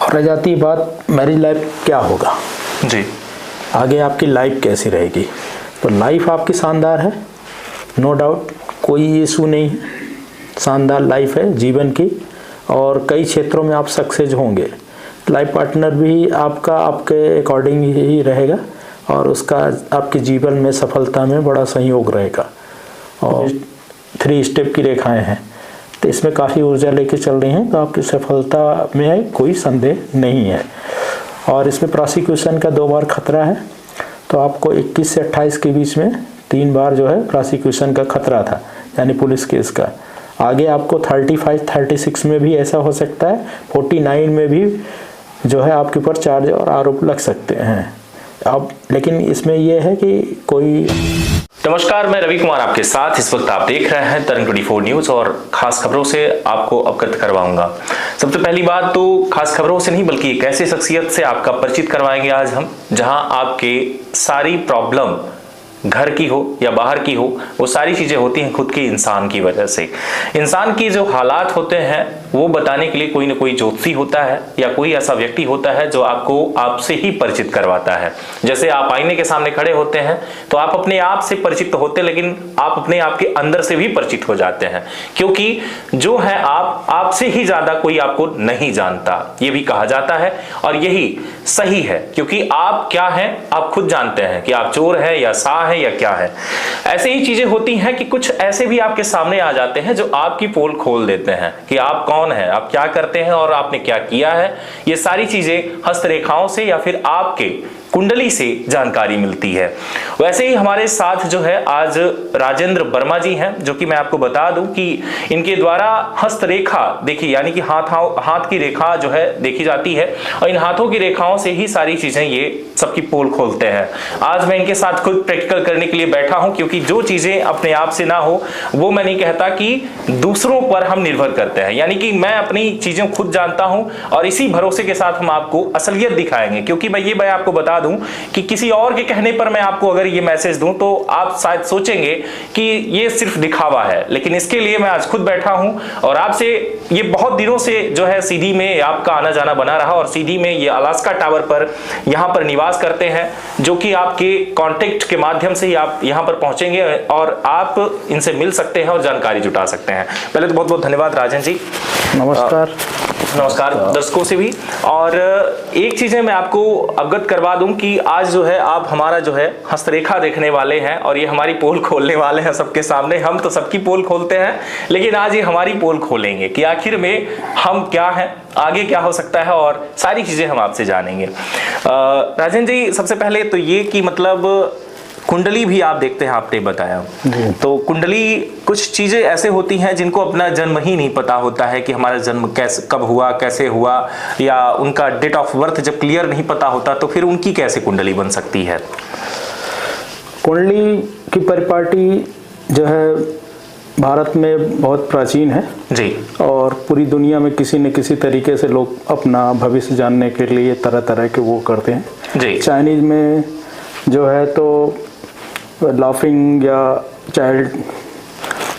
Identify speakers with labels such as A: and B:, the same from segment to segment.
A: और रह जाती बात मैरिज लाइफ क्या होगा
B: जी,
A: आगे आपकी लाइफ कैसी रहेगी। तो लाइफ आपकी शानदार है, नो डाउट, कोई इशू नहीं है, शानदार लाइफ है जीवन की और कई क्षेत्रों में आप सक्सेस होंगे। लाइफ पार्टनर भी आपका आपके अकॉर्डिंग ही रहेगा और उसका आपके जीवन में सफलता में बड़ा सहयोग रहेगा। और 3 स्टेप की रेखाएं हैं तो इसमें काफ़ी ऊर्जा लेके चल रही हैं, तो आपकी सफलता में कोई संदेह नहीं है। और इसमें प्रोसिक्यूशन का 2 बार खतरा है, तो आपको 21 से 28 के बीच में 3 बार जो है प्रोसिक्यूशन का खतरा था, यानी पुलिस केस का। आगे आपको 35-36 में भी ऐसा हो सकता है, 49 में भी जो है आपके ऊपर चार्ज और आरोप लग सकते हैं। अब लेकिन इसमें यह है कि कोई।
B: नमस्कार, मैं रवि कुमार आपके साथ। इस वक्त आप देख रहे हैं तरंग 24 न्यूज और खास खबरों से आपको अवगत करवाऊंगा। सबसे पहली बात तो खास खबरों से नहीं बल्कि एक ऐसी शख्सियत से आपका परिचित करवाएंगे आज हम, जहां आपके सारी प्रॉब्लम घर की हो या बाहर की हो, वो सारी चीजें होती हैं खुद के इंसान की वजह से। इंसान की जो हालात होते हैं वो बताने के लिए कोई ना कोई ज्योतिषी होता है या कोई ऐसा व्यक्ति होता है जो आपको आपसे ही परिचित करवाता है। जैसे आप आईने के सामने खड़े होते हैं तो आप अपने आप से परिचित होते हैं, लेकिन आप अपने आप के अंदर से भी परिचित हो जाते हैं, क्योंकि जो है आप आपसे ही ज्यादा कोई आपको नहीं जानता, ये भी कहा जाता है। और यही सही है, क्योंकि आप क्या हैं आप खुद जानते हैं कि आप चोर है या सा है या क्या है। ऐसे ही चीजें होती हैं कि कुछ ऐसे भी आपके सामने आ जाते हैं जो आपकी पोल खोल देते हैं कि आप कौन है, आप क्या करते हैं और आपने क्या किया है। ये सारी चीजें हस्तरेखाओं से या फिर आपके कुंडली से जानकारी मिलती है। वैसे ही हमारे साथ जो है आज राजेंद्र वर्मा जी हैं, जो कि मैं आपको बता दूं कि इनके द्वारा हस्तरेखा देखी, यानी कि हाथ की रेखा जो है देखी जाती है और इन हाथों की रेखाओं से ही सारी चीजें ये सबकी पोल खोलते हैं। आज मैं इनके साथ खुद प्रैक्टिकल करने के लिए बैठा हूं, क्योंकि जो चीजें अपने आप से ना हो वो मैं नहीं कहता कि दूसरों पर हम निर्भर करते हैं, यानी कि मैं अपनी चीजें खुद जानता हूं और इसी भरोसे के साथ हम आपको असलियत दिखाएंगे। क्योंकि मैं आपको बता दूं कि किसी और के कहने पर मैं आपको अगर ये मैसेज दूं तो आप शायद सोचेंगे कि ये सिर्फ दिखावा है, लेकिन इसके लिए मैं आज खुद बैठा हूं और आपसे ये बहुत दिनों से जो है सीधी में आपका आना जाना बना रहा और सीधी में ये अलास्का टावर पर यहां पर निवास करते हैं, जो कि आपके कांटेक्ट के माध्यम से ही आप यहां पर पहुंचेंगे और आप इनसे मिल सकते हैं और जानकारी जुटा सकते हैं। पहले तो बहुत बहुत धन्यवाद राजन जी।
A: नमस्कार।
B: नमस्कार दर्शकों से भी। और एक चीजें मैं आपको अवगत करवा दूं कि आज जो है आप हमारा जो है हस्तरेखा देखने वाले हैं और ये हमारी पोल खोलने वाले हैं सबके सामने। हम तो सबकी पोल खोलते हैं, लेकिन आज ये हमारी पोल खोलेंगे कि आखिर में हम क्या हैं, आगे क्या हो सकता है और सारी चीजें हम आपसे जानेंगे। राजन जी, सबसे पहले तो ये कि मतलब कुंडली भी आप देखते हैं, आपने बताया, तो कुंडली कुछ चीजें ऐसे होती हैं जिनको अपना जन्म ही नहीं पता होता है कि हमारा जन्म कैसे, कब हुआ, कैसे हुआ, या उनका डेट ऑफ बर्थ जब क्लियर नहीं पता होता तो फिर उनकी कैसे कुंडली बन सकती है।
A: कुंडली की परिपाटी जो है भारत में बहुत प्राचीन है जी, और पूरी दुनिया में किसी न किसी तरीके से लोग अपना भविष्य जानने के लिए तरह तरह के वो करते हैं जी। चाइनीज में जो है तो लाफिंग या चाइल्ड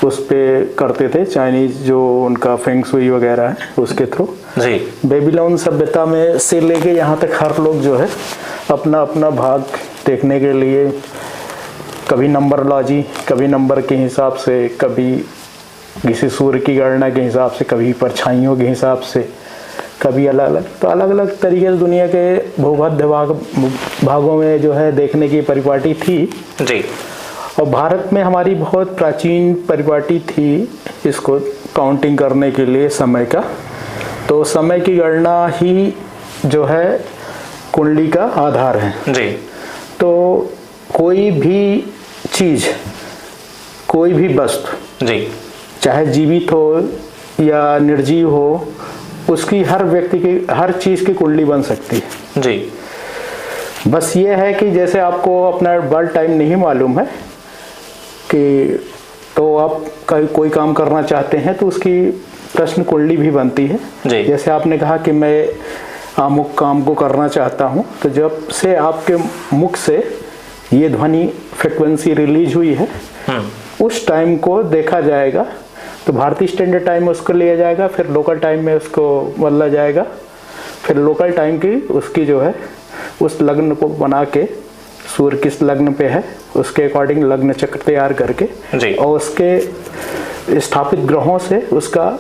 A: उस पे करते थे, चाइनीज जो उनका फेंग शुई वगैरह है उसके थ्रू जी। बेबीलोन सभ्यता में से लेके यहाँ तक हर लोग जो है अपना अपना भाग देखने के लिए कभी नंबरलॉजी, कभी नंबर के हिसाब से, कभी किसी सूर्य की गणना के हिसाब से, कभी परछाइयों के हिसाब से, कभी अलग अलग, तो अलग अलग तरीके से दुनिया के भूमध्य भागों में जो है देखने की परिपाटी थी जी। और भारत में हमारी बहुत प्राचीन परिपाटी थी इसको काउंटिंग करने के लिए समय का, तो समय की गणना ही जो है कुंडली का आधार है जी। तो कोई भी चीज, कोई भी वस्तु जी, चाहे जीवित हो या निर्जीव हो, उसकी हर व्यक्ति की हर चीज की कुंडली बन सकती है जी। बस ये है कि जैसे आपको अपना बर्थ टाइम नहीं मालूम है कि तो आप कोई काम करना चाहते हैं तो उसकी प्रश्न कुंडली भी बनती है जी। जैसे आपने कहा कि मैं अमुक काम को करना चाहता हूं, तो जब से आपके मुख से ये ध्वनि फ्रिक्वेंसी रिलीज हुई है उस टाइम को देखा जाएगा, तो भारतीय स्टैंडर्ड टाइम में उसको लिया जाएगा, फिर लोकल टाइम में उसको बदला जाएगा, फिर लोकल टाइम की उसकी जो है उस लग्न को बना के, सूर्य किस लग्न पे है उसके अकॉर्डिंग लग्न चक्र तैयार करके और उसके स्थापित ग्रहों से उसका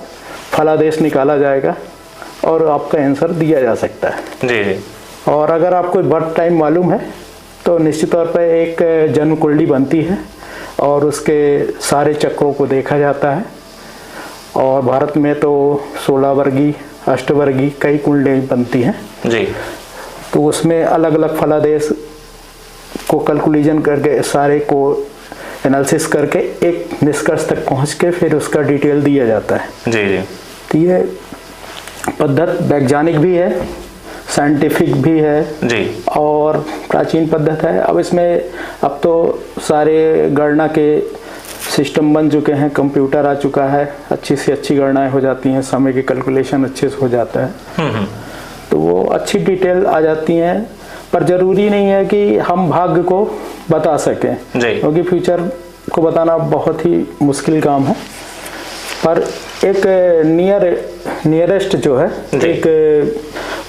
A: फलादेश निकाला जाएगा और आपका आंसर दिया जा सकता है।
B: जी।
A: और अगर आपको बर्थ टाइम मालूम है तो निश्चित तौर पर एक जन्म कुंडली बनती है और उसके सारे चक्रों को देखा जाता है। और भारत में तो 16 वर्गीय, अष्टवर्गीय कई कुंडली बनती हैं
B: जी।
A: तो उसमें अलग अलग फलादेश को कैलकुलेशन करके सारे को एनालिसिस करके एक निष्कर्ष तक पहुंच के फिर उसका डिटेल दिया जाता है।
B: जी जी।
A: तो ये पद्धति वैज्ञानिक भी है, साइंटिफिक भी है
B: जी
A: और प्राचीन पद्धति है। अब इसमें अब तो सारे गणना के सिस्टम बन चुके हैं, कंप्यूटर आ चुका है, अच्छी से अच्छी गणनाएं हो जाती हैं, समय की कैलकुलेशन अच्छे से हो जाता है तो वो अच्छी डिटेल आ जाती हैं। पर जरूरी नहीं है कि हम भाग्य को बता सकें क्योंकि फ्यूचर को बताना बहुत ही मुश्किल काम है। पर एक नियरेस्ट जो है एक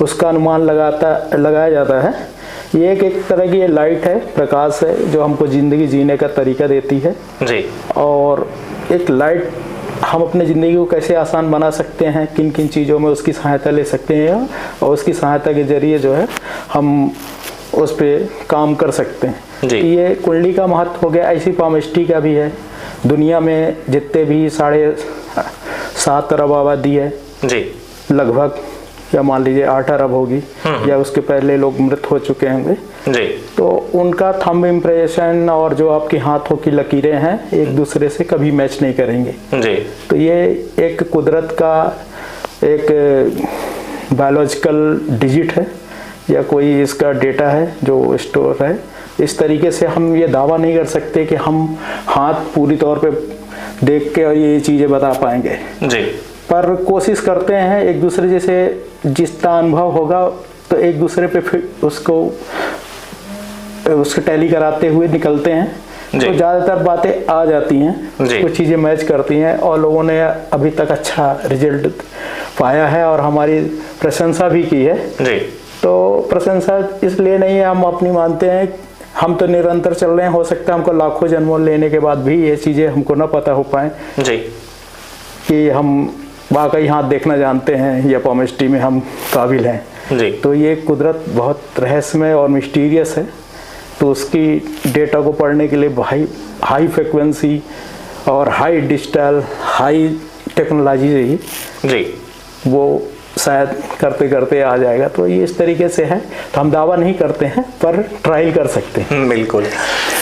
A: उसका अनुमान लगाया जाता है। ये एक तरह की ये लाइट है, प्रकाश है जो हमको ज़िंदगी जीने का तरीका देती है
B: जी।
A: और एक लाइट हम अपने ज़िंदगी को कैसे आसान बना सकते हैं, किन किन चीज़ों में उसकी सहायता ले सकते हैं और उसकी सहायता के जरिए जो है हम उस पर काम कर सकते हैं। ये कुंडली का महत्व हो गया। ऐसी पामिस्ट्री का भी है। दुनिया में जितने भी 7.5 अरब आबादी है
B: जी
A: लगभग, या मान लीजिए 8 अरब होगी या उसके पहले लोग मृत हो चुके होंगे
B: जी,
A: तो उनका थंब इम्प्रेशन और जो आपके हाथों की लकीरें हैं एक दूसरे से कभी मैच नहीं करेंगे
B: जी।
A: तो ये एक कुदरत का एक बायोलॉजिकल डिजिट है या कोई इसका डेटा है जो स्टोर है। इस तरीके से हम ये दावा नहीं कर सकते कि हम हाथ पूरी तौर पे देख के और ये चीज़ें बता पाएंगे
B: जी,
A: पर कोशिश करते हैं एक दूसरे जैसे जिसका अनुभव होगा तो एक दूसरे पे फिर उसको टैली कराते हुए निकलते हैं तो ज़्यादातर बातें आ जाती हैं, कुछ चीज़ें मैच करती हैं और लोगों ने अभी तक अच्छा रिजल्ट पाया है और हमारी प्रशंसा भी की है
B: जी।
A: तो प्रशंसा इसलिए नहीं है, हम अपनी मानते हैं, हम तो निरंतर चल रहे हैं। हो सकता है हमको लाखों जन्मों लेने के बाद भी ये चीज़ें हमको ना पता हो पाए
B: जी
A: कि हम वाकई हाथ देखना जानते हैं या पामिस्ट्री में हम काबिल हैं
B: जी।
A: तो ये कुदरत बहुत रहस्यमय और मिस्टीरियस है तो उसकी डेटा को पढ़ने के लिए हाई फ्रिक्वेंसी और हाई डिजिटल हाई टेक्नोलॉजी चाहिए
B: जी।
A: वो शायद करते करते आ जाएगा। तो ये इस तरीके से है तो हम दावा नहीं करते हैं पर ट्रायल कर सकते हैं।
B: बिल्कुल।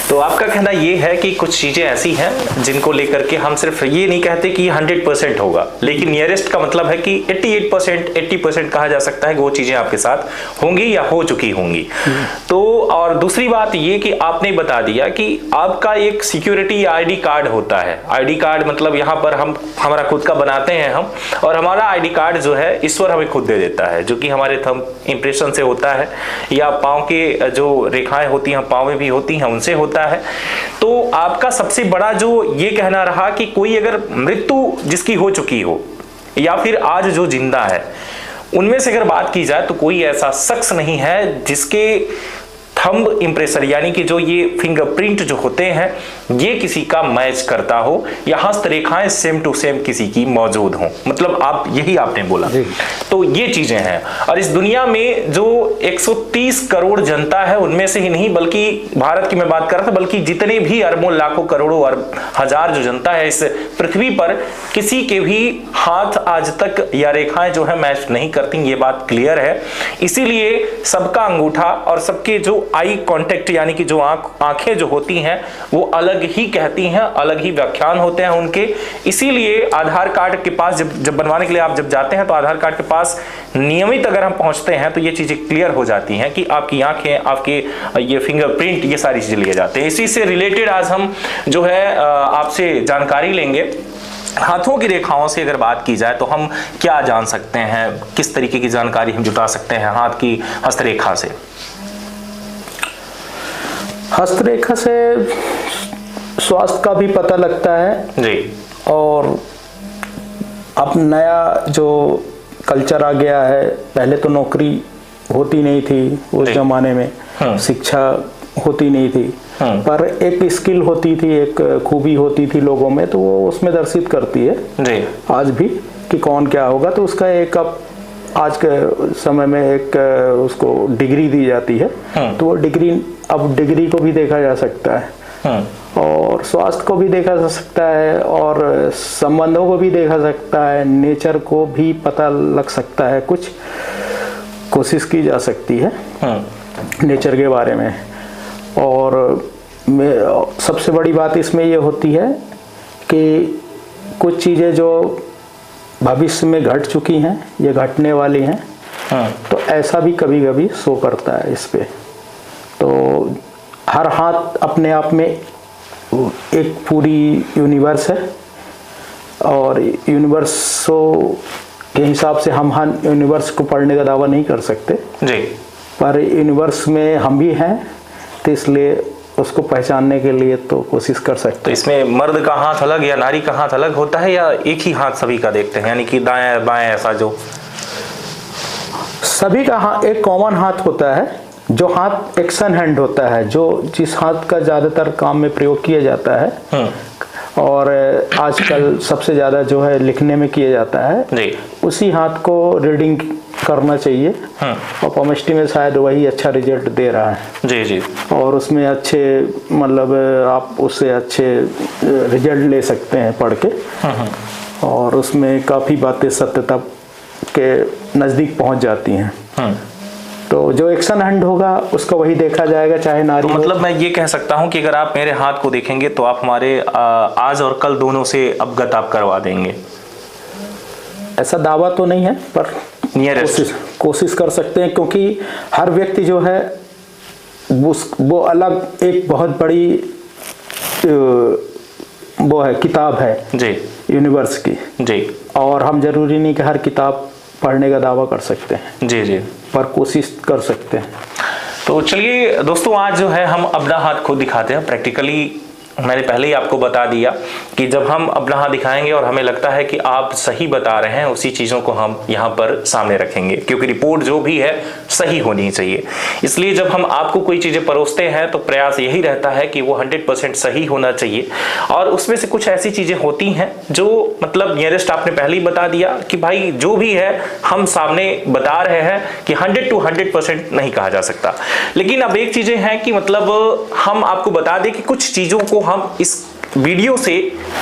B: तो आपका कहना ये है कि कुछ चीज़ें ऐसी हैं जिनको लेकर के हम सिर्फ ये नहीं कहते कि 100% होगा, लेकिन नियरेस्ट का मतलब है कि 88% 80% कहा जा सकता है कि वो चीज़ें आपके साथ होंगी या हो चुकी होंगी। तो और दूसरी बात ये कि आपने बता दिया कि आपका एक सिक्योरिटी आईडी कार्ड होता है। आईडी कार्ड मतलब यहाँ पर हम हमारा खुद का बनाते हैं हम, और हमारा आईडी कार्ड जो है ईश्वर हमें खुद दे देता है, जो कि हमारे थंब इंप्रेशन से होता है या पाँव के जो रेखाएं होती हैं पाँव में भी होती हैं उनसे होता है। तो आपका सबसे बड़ा जो ये कहना रहा कि कोई अगर मृत्यु जिसकी हो चुकी हो या फिर आज जो जिंदा है उनमें से अगर बात की जाए तो कोई ऐसा शख्स नहीं है जिसके थंब इंप्रेशन यानी कि जो ये फिंगरप्रिंट जो होते हैं ये किसी का मैच करता हो या हस्तरेखाएं सेम टू सेम किसी की मौजूद हो। मतलब आप यही आपने बोला। तो ये चीजें हैं और इस दुनिया में जो 130 करोड़ जनता है उनमें से ही नहीं बल्कि भारत की मैं बात कर रहा था, बल्कि जितने भी अरबों लाखों करोड़ों अरब हजार जो जनता है इस पृथ्वी पर किसी के भी हाथ आज तक या रेखाएं जो है मैच नहीं करती, ये बात क्लियर है। इसीलिए सबका अंगूठा और सबके जो आई कांटेक्ट यानी कि जो आंखें जो होती हैं वो अलग ही कहती हैं, अलग ही व्याख्यान होते हैं उनके। इसीलिए आधार कार्ड के पास जब बनवाने के लिए आप जब जाते हैं तो आधार कार्ड के पास नियमित अगर हम पहुंचते हैं तो ये चीजें क्लियर हो जाती हैं कि आपकी आंखें, आपके ये फिंगरप्रिंट, ये सारी चीजें लिए जाते हैं। इसी से रिलेटेड आज हम जो है आपसे जानकारी लेंगे। हाथों की रेखाओं से अगर बात की जाए तो हम क्या जान सकते हैं, किस तरीके की जानकारी हम जुटा सकते हैं हाथ की हस्तरेखा से?
A: हस्तरेखा से स्वास्थ्य का भी पता लगता है
B: जी,
A: और अब नया जो कल्चर आ गया है। पहले तो नौकरी होती नहीं थी उस जमाने में, शिक्षा होती नहीं थी, पर एक स्किल होती थी, एक खूबी होती थी लोगों में, तो वो उसमें दर्शित करती है जी। आज भी कि कौन क्या होगा। तो उसका एक अब आज के समय में एक उसको डिग्री दी जाती है, तो वो डिग्री, अब डिग्री को भी देखा जा सकता है और स्वास्थ्य को भी देखा जा सकता है और संबंधों को भी देखा सकता है, नेचर को भी पता लग सकता है, कुछ कोशिश की जा सकती है नेचर के बारे में। और सबसे बड़ी बात इसमें ये होती है कि कुछ चीज़ें जो भविष्य में घट चुकी हैं, ये घटने वाली हैं, तो ऐसा भी कभी कभी शो करता है इस पे। तो हर हाथ अपने आप में एक पूरी यूनिवर्स है और यूनिवर्सों के हिसाब से हम हर यूनिवर्स को पढ़ने का दावा नहीं कर सकते जी, पर यूनिवर्स में हम भी हैं, तो इसलिए उसको पहचानने के लिए तो कोशिश कर सकते हैं।
B: तो इसमें मर्द का हाथ अलग या नारी का हाथ अलग होता है या एक ही हाथ सभी का देखते हैं, यानी कि दाएं बाएं ऐसा? जो
A: सभी का हाथ एक कॉमन हाथ होता है, जो हाथ एक्शन हैंड होता है, जो जिस हाथ का ज़्यादातर काम में प्रयोग किया जाता है और आजकल सबसे ज़्यादा जो है लिखने में किया जाता है जी। उसी हाथ को रीडिंग करना चाहिए और केमिस्ट्री में शायद वही अच्छा रिजल्ट दे रहा है जी जी। और उसमें अच्छे मतलब आप उससे अच्छे रिजल्ट ले सकते हैं पढ़ के और उसमें काफ़ी बातें सत्यता के नज़दीक पहुंच जाती हैं। तो जो एक्शन हैंड होगा उसको वही देखा जाएगा, चाहे नारी
B: तो मतलब मैं ये कह सकता हूँ कि अगर आप मेरे हाथ को देखेंगे तो आप हमारे आज और कल दोनों से अवगत आप करवा देंगे।
A: ऐसा दावा तो नहीं है पर कोशिश कर सकते हैं, क्योंकि हर व्यक्ति जो है वो अलग एक बहुत बड़ी वो है, किताब है जी यूनिवर्स की जी। और हम जरूरी नहीं कि हर किताब पढ़ने का दावा कर सकते हैं जी जी, पर कोशिश कर सकते हैं।
B: तो चलिए दोस्तों, आज जो है हम अपना हाथ खुद दिखाते हैं प्रैक्टिकली। मैंने पहले ही आपको बता दिया कि जब हम अपना हाथ दिखाएंगे और हमें लगता है कि आप सही बता रहे हैं, उसी चीज़ों को हम यहाँ पर सामने रखेंगे, क्योंकि रिपोर्ट जो भी है सही होनी चाहिए। इसलिए जब हम आपको कोई चीज़ें परोसते हैं तो प्रयास यही रहता है कि वो 100% सही होना चाहिए। और उसमें से कुछ ऐसी चीज़ें होती हैं जो मतलब नियरेस्ट आपने पहले ही बता दिया कि भाई जो भी है हम सामने बता रहे हैं कि 100 to 100% नहीं कहा जा सकता। लेकिन अब एक चीज़ें हैं कि मतलब हम आपको बता दें कि कुछ चीज़ों को हम इस वीडियो से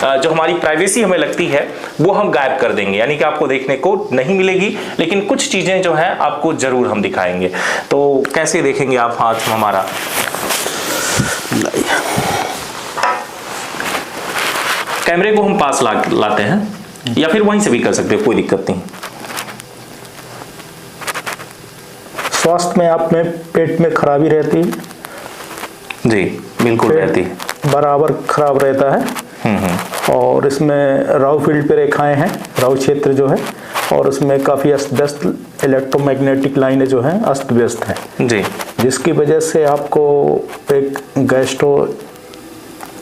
B: जो हमारी प्राइवेसी हमें लगती है वो हम गायब कर देंगे, यानी कि आपको देखने को नहीं मिलेगी, लेकिन कुछ चीजें जो हैं आपको जरूर हम दिखाएंगे। तो कैसे देखेंगे आप हाथ हमारा? कैमरे को हम पास लाते हैं या फिर वहीं से भी कर सकते हो, कोई दिक्कत नहीं।
A: स्वास्थ्य में आप में पेट में खराबी रहती है
B: जी, बिल्कुल रहती है,
A: बराबर खराब रहता है और इसमें राहु फील्ड पे रेखाएं हैं, राहु क्षेत्र जो है, और उसमें काफ़ी अस्त व्यस्त इलेक्ट्रोमैग्नेटिक लाइनें जो हैं अस्त व्यस्त हैं जी, जिसकी वजह से आपको एक गैस्ट्रो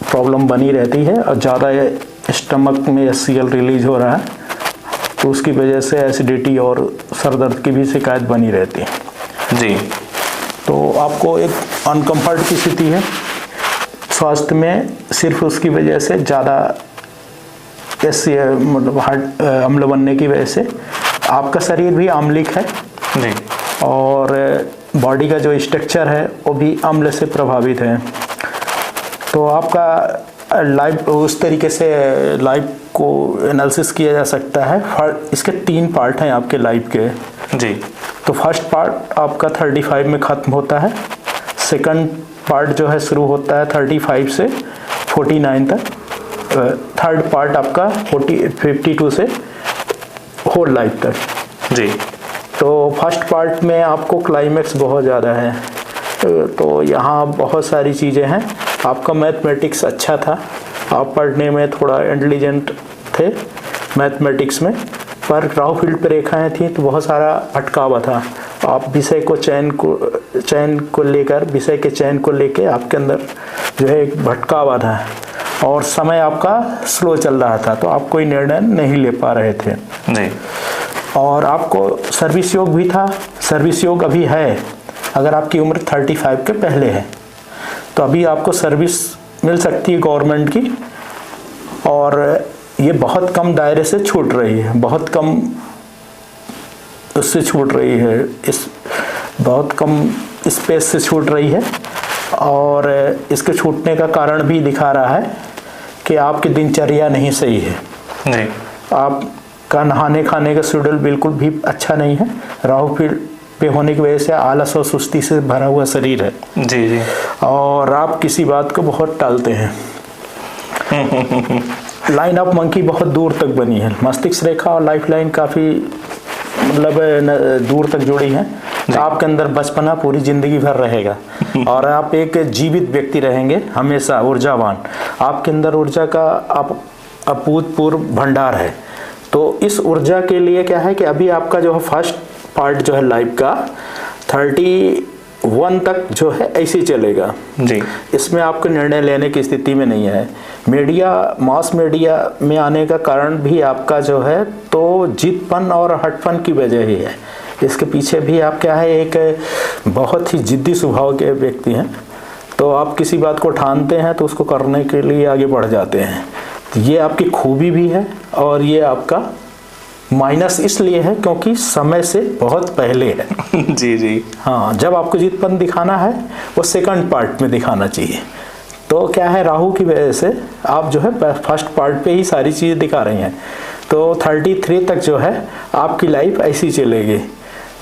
A: प्रॉब्लम बनी रहती है और ज़्यादा स्टमक में HCl रिलीज हो रहा है, तो उसकी वजह से एसिडिटी और सर दर्द की भी शिकायत बनी रहती है जी। तो आपको एक अनकम्फर्ट की स्थिति है स्वास्थ्य में, सिर्फ उसकी वजह से ज़्यादा मतलब हार्ट अम्ल बनने की वजह से। आपका शरीर भी आम्लिक है जी और बॉडी का जो स्ट्रक्चर है वो भी अम्ल से प्रभावित है। तो आपका लाइफ उस तरीके से लाइफ को एनालिसिस किया जा सकता है। इसके 3 पार्ट हैं आपके लाइफ के जी। तो फर्स्ट पार्ट आपका 35 में ख़त्म होता है, सेकंड पार्ट जो है शुरू होता है 35 से 49 तक, थर्ड पार्ट आपका 52 से होल लाइफ तक जी। तो फर्स्ट पार्ट में आपको क्लाइमेक्स बहुत ज़्यादा है, तो यहाँ बहुत सारी चीज़ें हैं। आपका मैथमेटिक्स अच्छा था, आप पढ़ने में थोड़ा इंटेलिजेंट थे मैथमेटिक्स में, पर राहु फील्ड पर रेखाएँ थी तो बहुत सारा अटकावा था। आप विषय को चयन को लेकर विषय के चयन को लेके आपके अंदर जो है एक भटकावा था और समय आपका स्लो चल रहा था, तो आप कोई निर्णय नहीं ले पा रहे थे जी। और आपको सर्विस योग भी था, सर्विस योग अभी है। अगर आपकी उम्र 35 के पहले है तो अभी आपको सर्विस मिल सकती है गवर्नमेंट की, और ये बहुत कम दायरे से छूट रही है, बहुत कम उससे छूट रही है, इस बहुत कम स्पेस से छूट रही है। और इसके छूटने का कारण भी दिखा रहा है कि आपकी दिनचर्या नहीं सही है
B: जी।
A: आपका नहाने खाने का शेड्यूल बिल्कुल भी अच्छा नहीं है। राहु पे होने की वजह से आलस और सुस्ती से भरा हुआ शरीर है
B: जी जी।
A: और आप किसी बात को बहुत टालते हैं। लाइन ऑफ मंकी बहुत दूर तक बनी है, मस्तिष्क रेखा और लाइफ लाइन काफ़ी मतलब दूर तक जुड़ी है। आपके अंदर बचपना पूरी जिंदगी भर रहेगा और आप एक जीवित व्यक्ति रहेंगे, हमेशा ऊर्जावान। आपके अंदर ऊर्जा का अभूतपूर्व भंडार है। तो इस ऊर्जा के लिए क्या है कि अभी आपका जो है फर्स्ट पार्ट जो है लाइफ का 31 तक जो है ऐसे ही चलेगा
B: जी।
A: इसमें आपको निर्णय लेने की स्थिति में नहीं है। मीडिया, मास मीडिया में आने का कारण भी आपका जो है तो जिद्दपन और हटपन की वजह ही है। इसके पीछे भी आप क्या है, एक बहुत ही जिद्दी स्वभाव के व्यक्ति हैं। तो आप किसी बात को ठानते हैं तो उसको करने के लिए आगे बढ़ जाते हैं। तो ये आपकी खूबी भी है और ये आपका माइनस इसलिए है क्योंकि समय से बहुत पहले है।
B: जी जी।
A: हाँ, जब आपको जिद्दपन दिखाना है वो सेकंड पार्ट में दिखाना चाहिए। तो क्या है, राहु की वजह से आप जो है फर्स्ट पार्ट पे ही सारी चीज़ें दिखा रही हैं। तो 33 तक जो है आपकी लाइफ ऐसी चलेगी,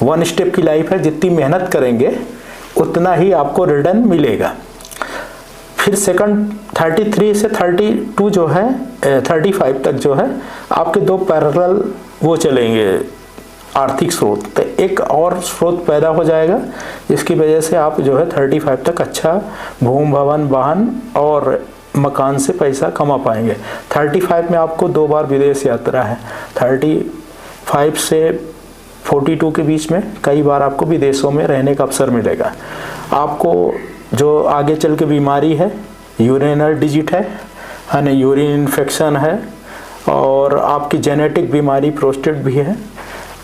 A: 1 स्टेप की लाइफ है। जितनी मेहनत करेंगे उतना ही आपको रिटर्न मिलेगा। फिर सेकंड 33 से 32 जो है 35 तक जो है आपके 2 पैरेलल वो चलेंगे आर्थिक स्रोत। तो एक और स्रोत पैदा हो जाएगा जिसकी वजह से आप जो है 35 तक अच्छा भूमि, भवन, वाहन और मकान से पैसा कमा पाएंगे। 35 में आपको 2 बार विदेश यात्रा है। 35 से 42 के बीच में कई बार आपको विदेशों में रहने का अवसर मिलेगा। आपको जो आगे चल के बीमारी है, यूरिनल डिजीट है ना, यूरिन इन्फेक्शन है और आपकी जेनेटिक बीमारी प्रोस्टेट भी है।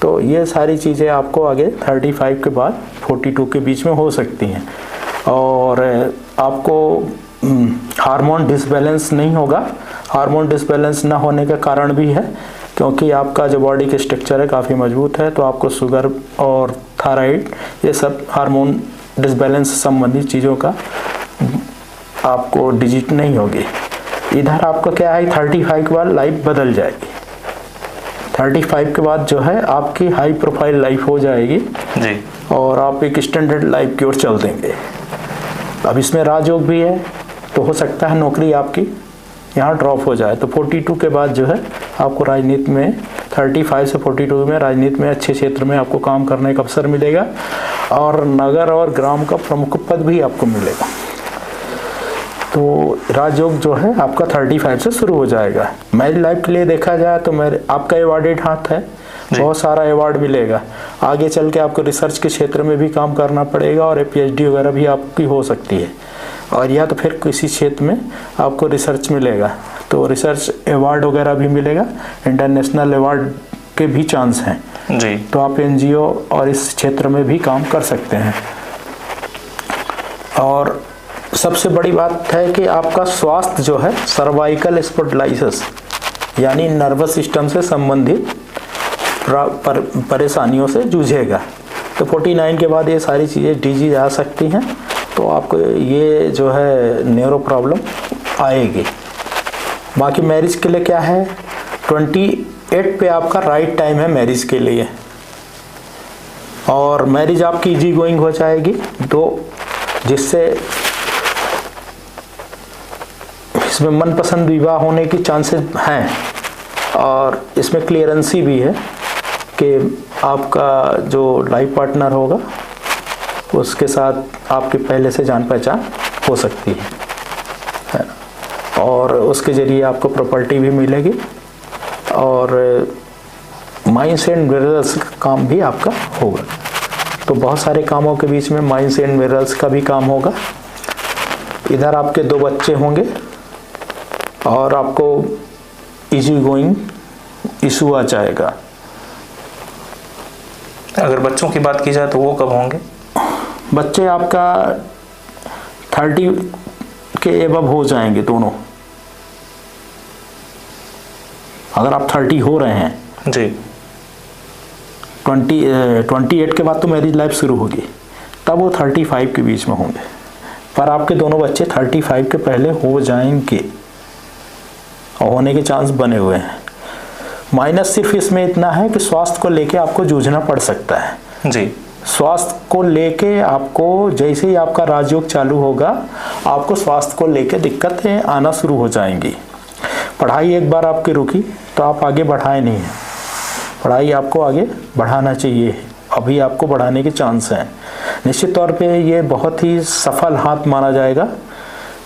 A: तो ये सारी चीज़ें आपको आगे 35 के बाद 42 के बीच में हो सकती हैं। और आपको हार्मोन डिसबैलेंस नहीं होगा। हार्मोन डिसबैलेंस ना होने का कारण भी है क्योंकि आपका जो बॉडी का स्ट्रक्चर है काफ़ी मजबूत है। तो आपको शुगर और थायराइड ये सब हार्मोन डिसबैलेंस संबंधित चीज़ों का आपको डिजिट नहीं होगी। इधर आपका क्या है, 35 के बाद लाइफ बदल जाएगी। 35 के बाद जो है आपकी हाई प्रोफाइल लाइफ हो जाएगी
B: जी।
A: और आप एक स्टैंडर्ड लाइफ की ओर चल देंगे। अब इसमें राजयोग भी है तो हो सकता है नौकरी आपकी यहाँ ड्रॉप हो जाए। तो 42 के बाद जो है आपको राजनीति में 35 से 42 में राजनीति में अच्छे क्षेत्र में आपको काम करने का अवसर मिलेगा और नगर और ग्राम का प्रमुख पद भी आपको मिलेगा। तो राजयोग जो है आपका 35 से शुरू हो जाएगा। मैरिज लाइफ के लिए देखा जाए तो आपका अवॉर्डेड हाथ है, बहुत सारा अवार्ड मिलेगा। आगे चल के आपको रिसर्च के क्षेत्र में भी काम करना पड़ेगा और PhD वगैरह भी आपकी हो सकती है। और या तो फिर किसी क्षेत्र में आपको रिसर्च मिलेगा तो रिसर्च अवार्ड वगैरह भी मिलेगा, इंटरनेशनल अवार्ड के भी चांस हैं
B: जी।
A: तो आप NGO और इस क्षेत्र में भी काम कर सकते हैं। और सबसे बड़ी बात है कि आपका स्वास्थ्य जो है सर्वाइकल स्पॉन्डिलाइटिस यानी नर्वस सिस्टम से संबंधित परेशानियों से जूझेगा। तो 49 के बाद ये सारी चीज़ें डिजीज आ सकती हैं तो आपको ये जो है न्यूरो प्रॉब्लम आएगी। बाकी मैरिज के लिए क्या है, 28 पे आपका राइट टाइम है मैरिज के लिए और मैरिज आपकी इजी गोइंग हो जाएगी। तो जिससे इसमें मनपसंद विवाह होने की चांसेस हैं और इसमें क्लियरेंसी भी है कि आपका जो लाइफ पार्टनर होगा उसके साथ आपकी पहले से जान पहचान हो सकती है और उसके ज़रिए आपको प्रॉपर्टी भी मिलेगी और माइंस एंड मिनरल्स का काम भी आपका होगा। तो बहुत सारे कामों के बीच में माइंस एंड मिनरल्स का भी काम होगा। इधर आपके 2 बच्चे होंगे और आपको इजी गोइंग इशू आ जाएगा।
B: अगर बच्चों की बात की जाए तो वो कब होंगे?
A: बच्चे आपका 30 के एबव हो जाएंगे दोनों। अगर आप 30 हो रहे हैं
B: जी,
A: 28 के बाद तो मैरिज लाइफ शुरू होगी, तब वो 35 के बीच में होंगे। पर आपके दोनों बच्चे 35 के पहले हो जाएंगे और होने के चांस बने हुए हैं। माइनस सिर्फ इसमें इतना है कि स्वास्थ्य को लेके आपको जूझना पड़ सकता है।
B: जी,
A: स्वास्थ्य को लेके आपको, जैसे ही आपका राजयोग चालू होगा, आपको स्वास्थ्य को लेके दिक्कतें आना शुरू हो जाएंगी। पढ़ाई एक बार आपकी रुकी तो आप आगे बढ़ाए नहीं हैं, पढ़ाई आपको आगे बढ़ाना चाहिए, अभी आपको बढ़ाने के चांस हैं। निश्चित तौर पे ये बहुत ही सफल हाथ माना जाएगा,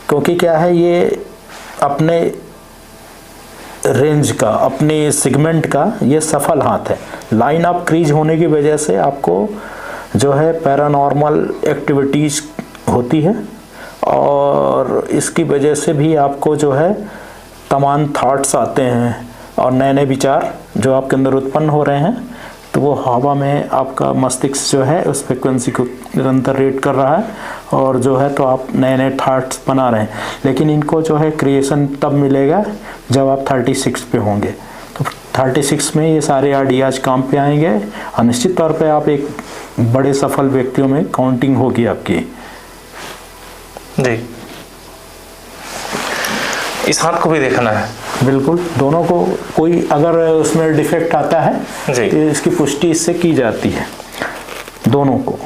A: क्योंकि क्या है, ये अपने रेंज का, अपने सेगमेंट का ये सफल हाथ है। लाइन ऑफ क्रीज होने की वजह से आपको जो है पैरानॉर्मल एक्टिविटीज़ होती है, और इसकी वजह से भी आपको जो है तमाम थॉट्स आते हैं और नए नए विचार जो आपके अंदर उत्पन्न हो रहे हैं, तो वो हवा में आपका मस्तिष्क जो है उस फ्रिक्वेंसी को निरंतर रेट कर रहा है, और जो है तो आप नए नए थॉट्स बना रहे हैं। लेकिन इनको जो है क्रिएशन तब मिलेगा जब आप 36 पे होंगे। तो 36 में ये सारे आइडियाज काम पे आएंगे और निश्चित तौर पे आप एक बड़े सफल व्यक्तियों में काउंटिंग होगी आपकी।
B: जी, इस हाथ को भी देखना है।
A: बिल्कुल, दोनों को कोई अगर उसमें डिफेक्ट आता है तो इसकी पुष्टि इससे की जाती है, दोनों को।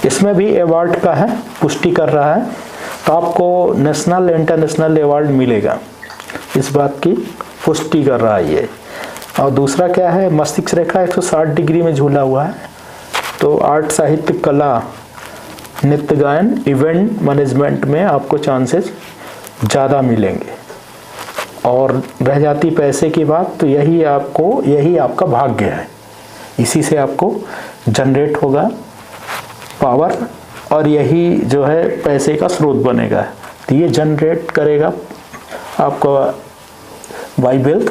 A: इसमें भी अवार्ड का है, पुष्टि कर रहा है, तो आपको नेशनल इंटरनेशनल अवार्ड मिलेगा, इस बात की पुष्टि कर रहा है ये। और दूसरा क्या है, मस्तिष्क रेखा 160 डिग्री में झूला हुआ है, तो आर्ट, साहित्य, कला, नृत्य, गायन, इवेंट मैनेजमेंट में आपको चांसेस ज़्यादा मिलेंगे। और रह जाती पैसे की बात, तो यही आपका भाग्य है, इसी से आपको जनरेट होगा पावर, और यही जो है पैसे का स्रोत बनेगा। तो ये जनरेट करेगा आपका बाई वेल्थ,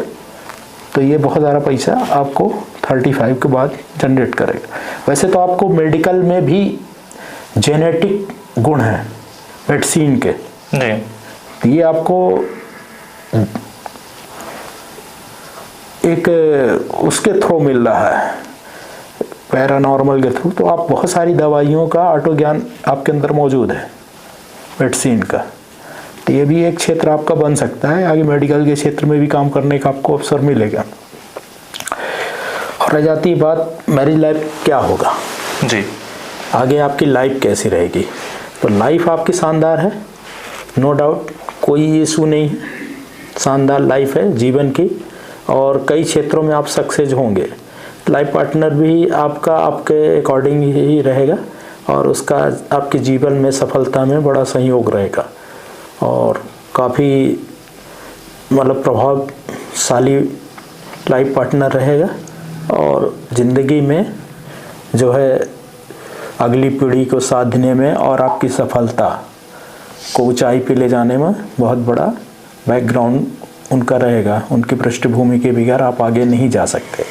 A: तो ये बहुत ज़्यादा पैसा आपको 35 के बाद जनरेट करेगा। वैसे तो आपको मेडिकल में भी जेनेटिक गुण है वैक्सीन के, तो ये आपको एक उसके थ्रू मिल रहा है, पैरानॉर्मल के थ्रू। तो आप बहुत सारी दवाइयों का ऑटो ज्ञान आपके अंदर मौजूद है वैक्सीन का, तो ये भी एक क्षेत्र आपका बन सकता है। आगे मेडिकल के क्षेत्र में भी काम करने का आपको अवसर मिलेगा। और रह जाती बात मैरिज लाइफ क्या होगा
B: जी,
A: आगे आपकी लाइफ कैसी रहेगी। तो लाइफ आपकी शानदार है, नो डाउट, कोई इशू नहीं है, शानदार लाइफ है जीवन की, और कई क्षेत्रों में आप सक्सेस होंगे। लाइफ पार्टनर भी आपका आपके अकॉर्डिंग ही रहेगा, और उसका आपके जीवन में सफलता में बड़ा सहयोग रहेगा, और काफ़ी मतलब प्रभावशाली लाइफ पार्टनर रहेगा, और ज़िंदगी में जो है अगली पीढ़ी को साधने में और आपकी सफलता को ऊंचाई पे ले जाने में बहुत बड़ा बैकग्राउंड उनका रहेगा। उनकी पृष्ठभूमि के बगैर आप आगे नहीं जा सकते,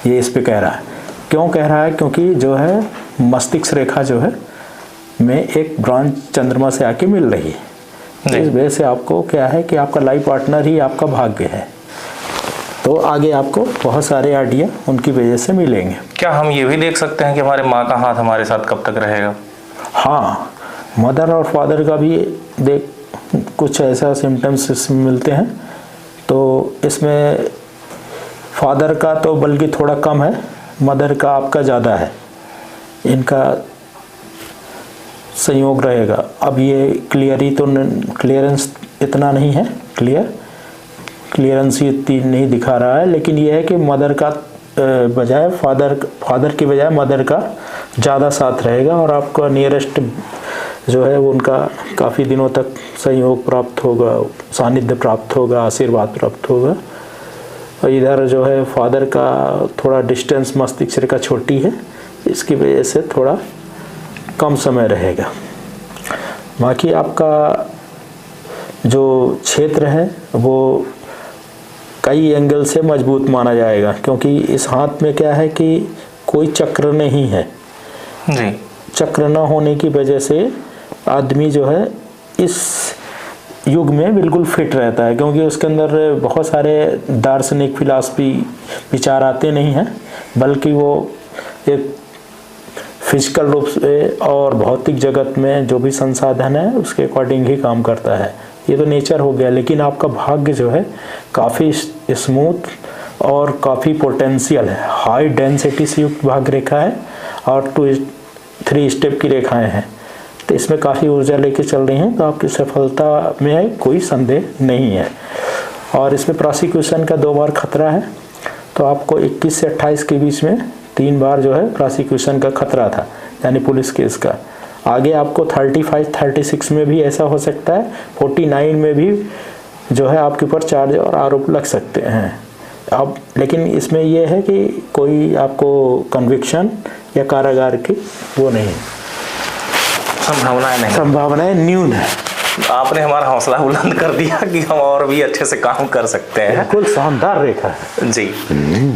A: ये इस पे कह रहा है। क्यों कह रहा है? क्योंकि जो है मस्तिष्क रेखा जो है में एक ब्रांच चंद्रमा से आके मिल रही है, इस वजह से आपको क्या है कि आपका लाइफ पार्टनर ही आपका भाग्य है। तो आगे आपको बहुत सारे आइडिया उनकी वजह से मिलेंगे।
B: क्या हम ये भी देख सकते हैं कि हमारे माँ का हाथ हमारे साथ कब तक रहेगा?
A: हाँ, मदर और फादर का भी कुछ ऐसा सिम्टम्स इसमें मिलते हैं। तो इसमें फादर का तो बल्कि थोड़ा कम है, मदर का आपका ज़्यादा है, इनका संयोग रहेगा। अब ये क्लियरेंस इतना नहीं है, क्लियरेंस ही इतनी नहीं दिखा रहा है, लेकिन ये है कि मदर का बजाय फादर की बजाय मदर का ज़्यादा साथ रहेगा, और आपका नियरेस्ट जो है वो उनका काफ़ी दिनों तक सहयोग प्राप्त होगा, सानिध्य प्राप्त होगा, आशीर्वाद प्राप्त होगा। और इधर जो है फादर का थोड़ा डिस्टेंस मस्तिष्क रेखा छोटी है, इसकी वजह से थोड़ा कम समय रहेगा। बाकी आपका जो क्षेत्र है वो कई एंगल से मजबूत माना जाएगा, क्योंकि इस हाथ में क्या है कि कोई चक्र नहीं है जी। चक्र न होने की वजह से आदमी जो है इस युग में बिल्कुल फिट रहता है, क्योंकि उसके अंदर बहुत सारे दार्शनिक फिलॉसफी विचार आते नहीं हैं, बल्कि वो एक फिजिकल रूप से और भौतिक जगत में जो भी संसाधन है उसके अकॉर्डिंग ही काम करता है। ये तो नेचर हो गया, लेकिन आपका भाग्य जो है काफ़ी स्मूथ और काफ़ी पोटेंशियल है, हाई डेंसिटी से युक्त भाग्य रेखा है और 2-3 स्टेप की रेखाएं हैं, तो इसमें काफ़ी ऊर्जा लेके चल रही हैं, तो आपकी सफलता में कोई संदेह नहीं है। और इसमें प्रोसिक्यूशन का 2 बार खतरा है, तो आपको 21 से 28 के बीच में 3 बार जो है प्रोसिक्यूशन का खतरा था, यानी पुलिस केस का। आगे आपको 35-36 में भी ऐसा हो सकता है, 49 में भी जो है आपके ऊपर चार्ज और आरोप लग सकते हैं। अब लेकिन इसमें यह है कि कोई आपको कन्विक्शन या कारागार की वो नहीं, संभावनाएं न्यून है।
B: आपने हमारा हौसला बुलंद कर दिया कि हम और भी अच्छे से काम कर सकते हैं।
A: बिल्कुल शानदार रेखा है
B: जी।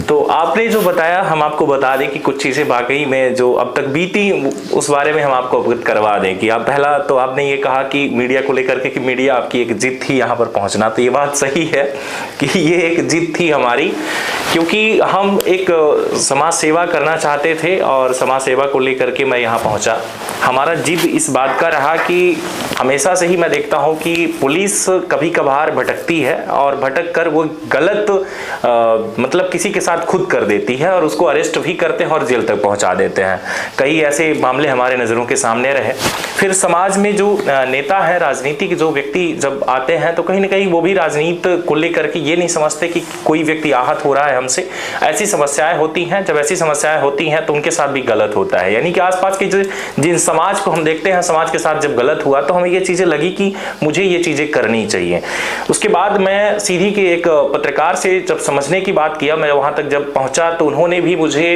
B: तो आपने जो बताया, हम आपको बता दें कि कुछ चीज़ें वाकई में जो अब तक बीती उस बारे में हम आपको अवगत करवा दें कि आप पहला तो आपने ये कहा कि मीडिया को लेकर के कि मीडिया आपकी एक जिद थी यहाँ पर पहुँचना, तो ये बात सही है कि ये एक जिद थी हमारी, क्योंकि हम एक समाज सेवा करना चाहते थे और समाज सेवा को लेकर के मैं यहाँ पहुँचा। हमारा जिद इस बात का रहा कि हमेशा से ही मैं देखता हूं कि पुलिस कभी कभार भटकती है और भटक कर वो गलत मतलब किसी के साथ खुद कर देती है और उसको अरेस्ट भी करते हैं और जेल तक पहुंचा देते हैं। कई ऐसे मामले हमारे नज़रों के सामने रहे। फिर समाज में जो नेता है, राजनीति के जो व्यक्ति जब आते हैं तो कहीं ना कहीं वो भी राजनीति को लेकर के ये नहीं समझते कि कोई व्यक्ति आहत हो रहा है हमसे। ऐसी समस्याएं होती हैं, जब ऐसी समस्याएं होती हैं तो उनके साथ भी गलत होता है, यानी कि आसपास के जिन समाज को हम देखते हैं, समाज के साथ जब गलत हुआ तो हमें ये चीज़ें लगी कि मुझे ये चीज़ें करनी चाहिए। उसके बाद मैं सीधी के एक पत्रकार से जब समझने की बात किया, मैं वहाँ तक जब पहुँचा तो उन्होंने भी मुझे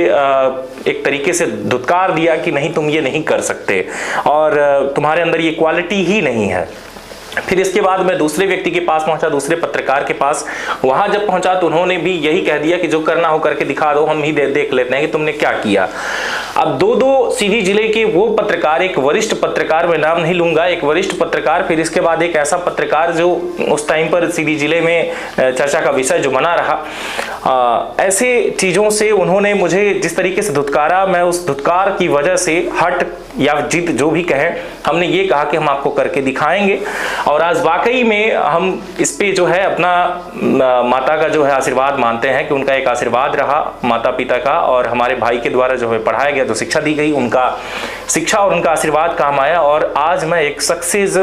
B: एक तरीके से धुतकार दिया कि नहीं, तुम ये नहीं कर सकते और तुम्हारे अंदर ये क्वालिटी ही नहीं है। फिर इसके बाद मैं दूसरे व्यक्ति के पास पहुंचा, दूसरे पत्रकार के पास। वहां जब पहुंचा तो उन्होंने भी यही कह दिया कि जो करना हो करके दिखा दो, हम ही देख लेते हैं कि तुमने क्या किया। अब दो सीधी जिले के वो पत्रकार, एक वरिष्ठ पत्रकार, मैं नाम नहीं लूंगा, एक वरिष्ठ पत्रकार, फिर इसके बाद एक ऐसा पत्रकार जो उस टाइम पर सीधी जिले में चर्चा का विषय जो बना रहा, ऐसे चीजों से उन्होंने मुझे जिस तरीके से धुतकारा, मैं उस धुतकार की वजह से हट या जिद जो भी कहें, हमने ये कहा कि हम आपको करके दिखाएंगे। और आज वाकई में हम इस पे जो है अपना माता का जो है आशीर्वाद मानते हैं कि उनका एक आशीर्वाद रहा माता पिता का, और हमारे भाई के द्वारा जो है पढ़ाया गया, जो शिक्षा दी गई, उनका शिक्षा और उनका आशीर्वाद काम आया। और आज मैं एक सक्सेस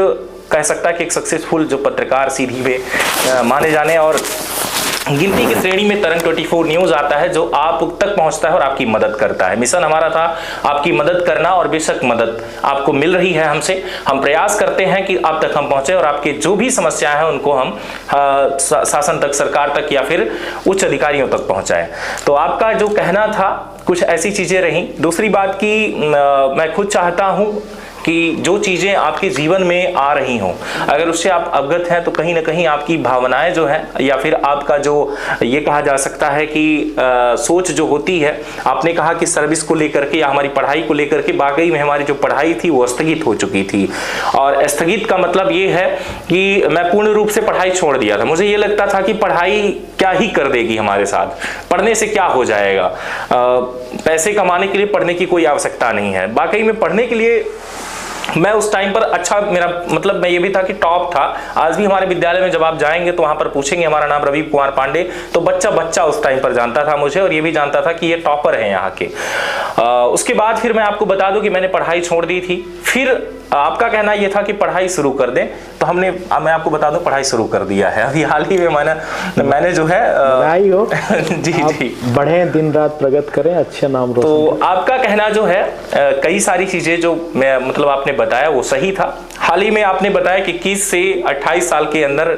B: कह सकता कि एक सक्सेसफुल जो पत्रकार सीधी में माने जाने और गिनती की श्रेणी में तरंग 24 न्यूज आता है, जो आप तक पहुंचता है और आपकी मदद करता है। मिशन हमारा था आपकी मदद करना, और बेशक मदद आपको मिल रही है हमसे। हम प्रयास करते हैं कि आप तक हम पहुंचे और आपके जो भी समस्याएं हैं उनको हम शासन तक, सरकार तक या फिर उच्च अधिकारियों तक पहुंचाएं। तो आपका जो कहना था कुछ ऐसी चीजें रही। दूसरी बात की मैं खुद चाहता हूं कि जो चीज़ें आपके जीवन में आ रही हों, अगर उससे आप अवगत हैं तो कहीं ना कहीं आपकी भावनाएं जो हैं या फिर आपका जो ये कहा जा सकता है कि सोच जो होती है, आपने कहा कि सर्विस को लेकर के या हमारी पढ़ाई को लेकर के, वाकई में हमारी जो पढ़ाई थी वो स्थगित हो चुकी थी। और स्थगित का मतलब ये है कि मैं पूर्ण रूप से पढ़ाई छोड़ दिया था। मुझे ये लगता था कि पढ़ाई क्या ही कर देगी हमारे साथ, पढ़ने से क्या हो जाएगा, पैसे कमाने के लिए पढ़ने की कोई आवश्यकता नहीं है। वाकई में पढ़ने के लिए मैं उस टाइम पर अच्छा, मेरा मतलब मैं ये भी था कि टॉप था। आज भी हमारे विद्यालय में जब आप जाएंगे तो वहां पर पूछेंगे हमारा नाम रवि कुमार पांडे, तो बच्चा बच्चा उस टाइम पर जानता था मुझे और ये भी जानता था कि ये टॉपर है यहाँ के। उसके बाद फिर मैं आपको बता दूं कि मैंने पढ़ाई छोड़ दी थी। फिर आपका कहना यह था कि पढ़ाई शुरू कर दें, तो मैं आपको बता दूं पढ़ाई शुरू कर दिया है। अभी हाल ही में मैंने जो है
A: हो
B: जी जी
A: बढ़े, दिन रात प्रगति करें, अच्छे नाम रोशन।
B: तो आपका कहना जो है कई सारी चीजें जो मतलब आपने बताया वो सही था। हाल ही में आपने बताया कि 21 से 28 साल के अंदर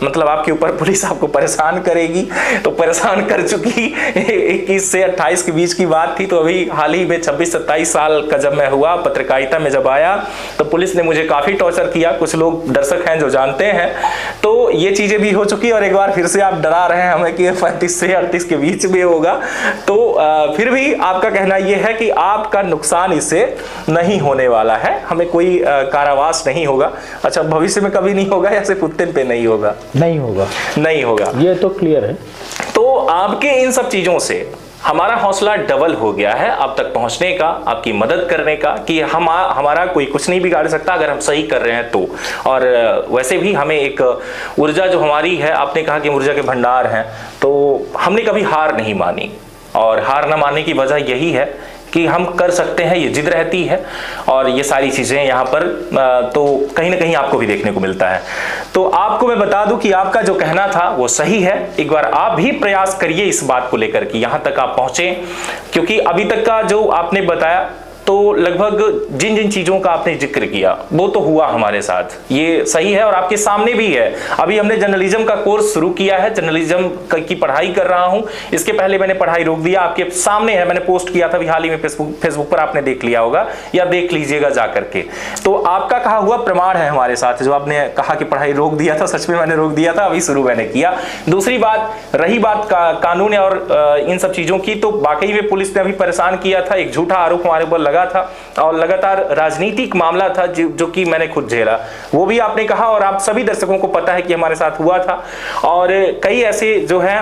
B: मतलब आपके ऊपर पुलिस आपको परेशान करेगी, तो परेशान कर चुकी। 21 से 28 के बीच की बात थी। तो अभी हाल ही में 26-27 साल का जब मैं हुआ, पत्रकारिता में जब आया, तो पुलिस ने मुझे काफी टॉर्चर किया। कुछ लोग दर्शक हैं जो जानते हैं, तो ये चीजें भी हो चुकी। और एक बार फिर से आप डरा रहे हैं हमें कि 35 से 38 के बीच में होगा। तो फिर भी आपका कहना यह है कि आपका नुकसान इससे नहीं होने वाला है, हमें कोई कारावास नहीं होगा। अच्छा, भविष्य में कभी नहीं होगा या सिर्फ उतने पे नहीं होगा?
A: नहीं होगा,
B: नहीं होगा,
A: ये तो क्लियर है।
B: तो आपके इन सब चीजों से हमारा हौसला डबल हो गया है अब तक पहुंचने का, आपकी मदद करने का, कि हमारा कोई कुछ नहीं बिगाड़ सकता अगर हम सही कर रहे हैं तो। और वैसे भी हमें एक ऊर्जा जो हमारी है, आपने कहा कि ऊर्जा के भंडार हैं, तो हमने कभी हार नहीं मानी। और हार न मानने की वजह यही है कि हम कर सकते हैं, ये जिद रहती है। और ये सारी चीजें यहाँ पर तो कहीं ना कहीं आपको भी देखने को मिलता है। तो आपको मैं बता दूं कि आपका जो कहना था वो सही है। एक बार आप भी प्रयास करिए इस बात को लेकर कि यहाँ तक आप पहुंचे, क्योंकि अभी तक का जो आपने बताया तो लगभग जिन जिन चीजों का आपने जिक्र किया वो तो हुआ हमारे साथ, ये सही है और आपके सामने भी है। अभी हमने जर्नलिज्म का कोर्स शुरू किया है, जर्नलिज्म की पढ़ाई कर रहा हूं। इसके पहले मैंने पढ़ाई रोक दिया, आपके सामने है, मैंने पोस्ट किया था हाल ही में फेसबुक पर, आपने देख लिया होगा या देख लीजिएगा जाकर के। तो आपका कहा हुआ प्रमाण है हमारे साथ, जो आपने कहा कि पढ़ाई रोक दिया था, सच में मैंने रोक दिया था, अभी शुरू मैंने किया। दूसरी बात, रही बात कानून और इन सब चीजों की, तो वाकई में पुलिस ने अभी परेशान किया था, एक झूठा आरोप हमारे ऊपर लगा था और लगातार राजनीतिक मामला था जो कि मैंने खुद झेला, वो भी आपने कहा और आप सभी दर्शकों को पता है कि हमारे साथ हुआ था। और कई ऐसे जो है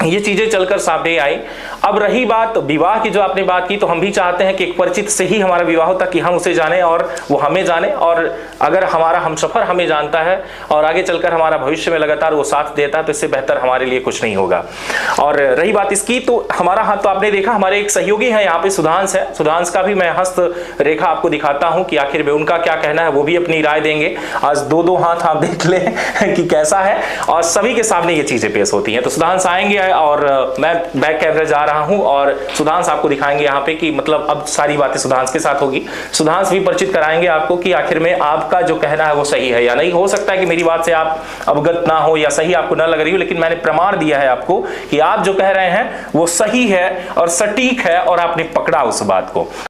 B: ये चीजें चलकर सामने आई। अब रही बात विवाह की, जो आपने बात की, तो हम भी चाहते हैं कि एक परिचित से ही हमारा विवाह हो, ताकि हम उसे जाने और वो हमें जाने। और अगर हमारा हमसफर हमें जानता है और आगे चलकर हमारा भविष्य में लगातार वो साथ देता है, तो इससे बेहतर हमारे लिए कुछ नहीं होगा। और रही बात इसकी, तो हमारा हाथ तो आपने देखा, हमारे एक सहयोगी है यहाँ पे, सुधांश है। सुधांश का भी मैं हस्त रेखा आपको दिखाता हूँ कि आखिर में उनका क्या कहना है, वो भी अपनी राय देंगे। आज दो हाथ आप देख लें कि कैसा है, और सभी के सामने ये चीजें पेश होती हैं। तो सुधांश आएंगे और मैं बैक कैमरे जा रहा हूं और सुधांश आपको दिखाएंगे यहाँ पे कि मतलब अब सारी बातें सुधांश के साथ होगी। सुधांश भी परिचित कराएंगे आपको कि आखिर में आपका जो कहना है वो सही है या नहीं। हो सकता है कि मेरी बात से आप अवगत ना हो या सही आपको ना लग रही हो, लेकिन मैंने प्रमाण दिया है आपको कि आप जो कह रहे हैं वो सही है और सटीक है और आपने पकड़ा उस बात को।